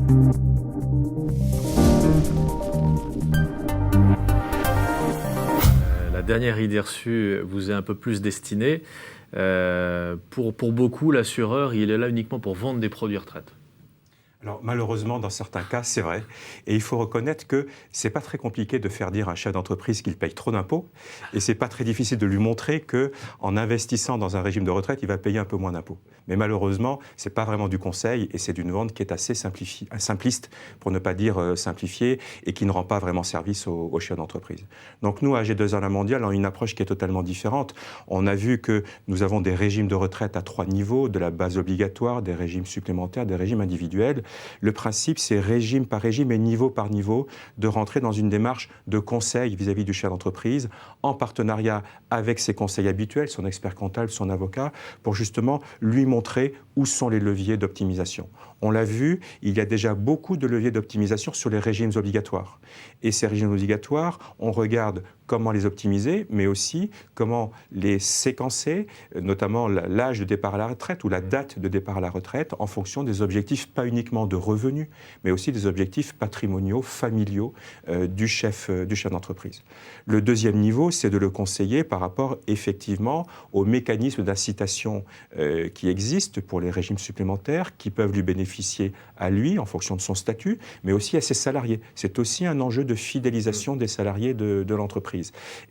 La dernière idée reçue vous est un peu plus destinée. Pour beaucoup, l'assureur, il est là uniquement pour vendre des produits retraite. Alors malheureusement, dans certains cas, c'est vrai. Et il faut reconnaître que c'est pas très compliqué de faire dire à un chef d'entreprise qu'il paye trop d'impôts. Et c'est pas très difficile de lui montrer qu'en investissant dans un régime de retraite, il va payer un peu moins d'impôts. Mais malheureusement, c'est pas vraiment du conseil et c'est d'une vente qui est assez simpliste, pour ne pas dire simplifiée, et qui ne rend pas vraiment service aux chefs d'entreprise. Donc nous, à G2R La Mondiale, on a une approche qui est totalement différente. On a vu que nous avons des régimes de retraite à 3 niveaux, de la base obligatoire, des régimes supplémentaires, des régimes individuels. Le principe, c'est régime par régime et niveau par niveau, de rentrer dans une démarche de conseil vis-à-vis du chef d'entreprise, en partenariat avec ses conseils habituels, son expert comptable, son avocat, pour justement lui montrer où sont les leviers d'optimisation. On l'a vu, il y a déjà beaucoup de leviers d'optimisation sur les régimes obligatoires. Et ces régimes obligatoires, on regarde comment les optimiser, mais aussi comment les séquencer, notamment l'âge de départ à la retraite ou la date de départ à la retraite, en fonction des objectifs, pas uniquement de revenus, mais aussi des objectifs patrimoniaux, familiaux du chef d'entreprise. Le deuxième niveau, c'est de le conseiller par rapport effectivement aux mécanismes d'incitation qui existent pour les régimes supplémentaires, qui peuvent lui bénéficier à lui en fonction de son statut, mais aussi à ses salariés. C'est aussi un enjeu de fidélisation des salariés de l'entreprise.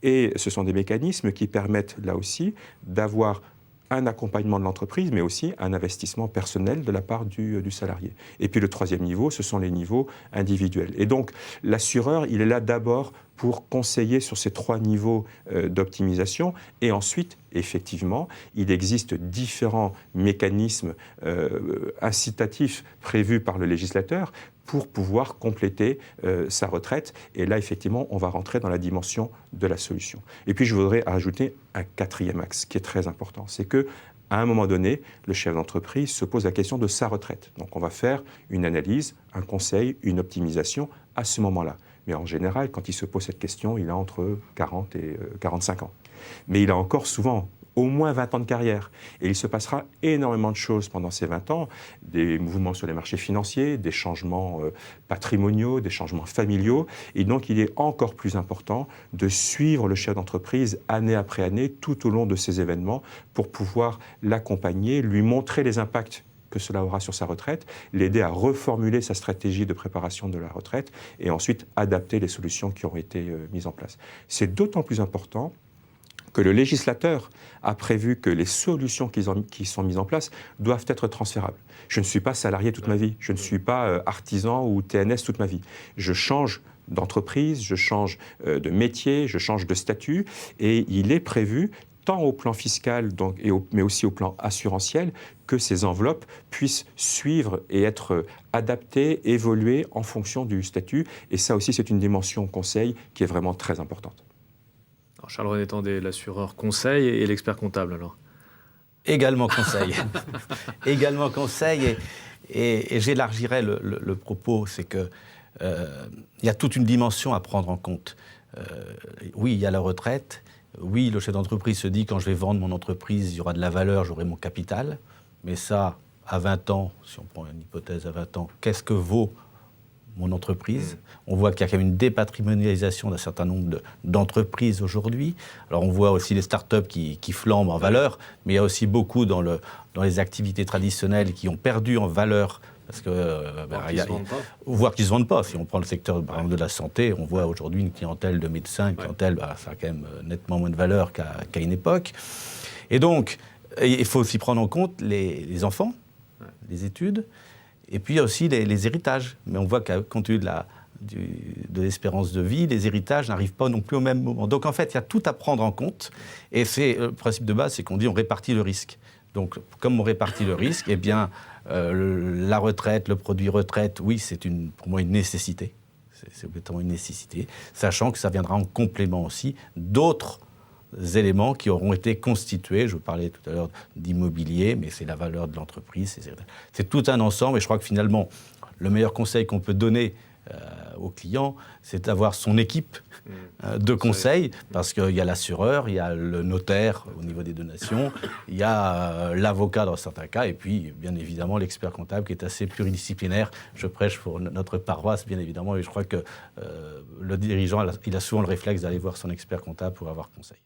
Et ce sont des mécanismes qui permettent là aussi d'avoir un accompagnement de l'entreprise, mais aussi un investissement personnel de la part du salarié. Et puis le troisième niveau, ce sont les niveaux individuels. Et donc l'assureur, il est là d'abord pour conseiller sur ces 3 niveaux d'optimisation. Et ensuite, effectivement, il existe différents mécanismes incitatifs prévus par le législateur pour pouvoir compléter sa retraite. Et là, effectivement, on va rentrer dans la dimension de la solution. Et puis, je voudrais ajouter un 4e axe qui est très important. C'est que à un moment donné, le chef d'entreprise se pose la question de sa retraite. Donc, on va faire une analyse, un conseil, une optimisation à ce moment-là. Mais en général, quand il se pose cette question, il a entre 40 et 45 ans. Mais il a encore souvent au moins 20 ans de carrière. Et il se passera énormément de choses pendant ces 20 ans, des mouvements sur les marchés financiers, des changements patrimoniaux, des changements familiaux. Et donc, il est encore plus important de suivre le chef d'entreprise année après année, tout au long de ces événements, pour pouvoir l'accompagner, lui montrer les impacts que cela aura sur sa retraite, l'aider à reformuler sa stratégie de préparation de la retraite et ensuite adapter les solutions qui ont été mises en place. C'est d'autant plus important que le législateur a prévu que les solutions qui sont mises en place doivent être transférables. Je ne suis pas salarié toute ma vie, je ne suis pas artisan ou TNS toute ma vie. Je change d'entreprise, je change de métier, je change de statut et il est prévu tant au plan fiscal, mais aussi au plan assurantiel, que ces enveloppes puissent suivre et être adaptées, évoluer en fonction du statut. Et ça aussi, c'est une dimension conseil qui est vraiment très importante. Alors Charles-René Tandé, l'assureur conseil et l'expert comptable alors? Également conseil. Également conseil. Et j'élargirais le propos, c'est que il y a toute une dimension à prendre en compte. Oui, il y a la retraite. Oui, le chef d'entreprise se dit, quand je vais vendre mon entreprise, il y aura de la valeur, j'aurai mon capital. Mais ça, à 20 ans, si on prend une hypothèse à 20 ans, qu'est-ce que vaut mon entreprise? On voit qu'il y a quand même une dépatrimonialisation d'un certain nombre d'entreprises aujourd'hui. Alors on voit aussi les startups qui flambent en valeur, mais il y a aussi beaucoup dans les activités traditionnelles qui ont perdu en valeur. Parce que, voire qu'ils ne se vendent pas. Si on prend le secteur par exemple, de la santé, on voit aujourd'hui une clientèle de médecins, une clientèle, ça a quand même nettement moins de valeur qu'à une époque. Et donc, il faut aussi prendre en compte les enfants, les études, et puis il y a aussi les héritages. Mais on voit qu'à compte tenu de l'espérance de vie, les héritages n'arrivent pas non plus au même moment. Donc en fait, il y a tout à prendre en compte. Et le principe de base, c'est qu'on dit on répartit le risque. Donc, comme on répartit le risque, eh bien, la retraite, le produit retraite, oui, c'est pour moi une nécessité. C'est complètement une nécessité, sachant que ça viendra en complément aussi d'autres éléments qui auront été constitués. Je vous parlais tout à l'heure d'immobilier, mais c'est la valeur de l'entreprise. C'est tout un ensemble, et je crois que finalement, le meilleur conseil qu'on peut donner au client, c'est d'avoir son équipe de conseil, parce qu'il y a l'assureur, il y a le notaire au niveau des donations, il y a l'avocat dans certains cas, et puis bien évidemment l'expert comptable qui est assez pluridisciplinaire. Je prêche pour notre paroisse, bien évidemment, et je crois que le dirigeant, il a souvent le réflexe d'aller voir son expert comptable pour avoir conseil.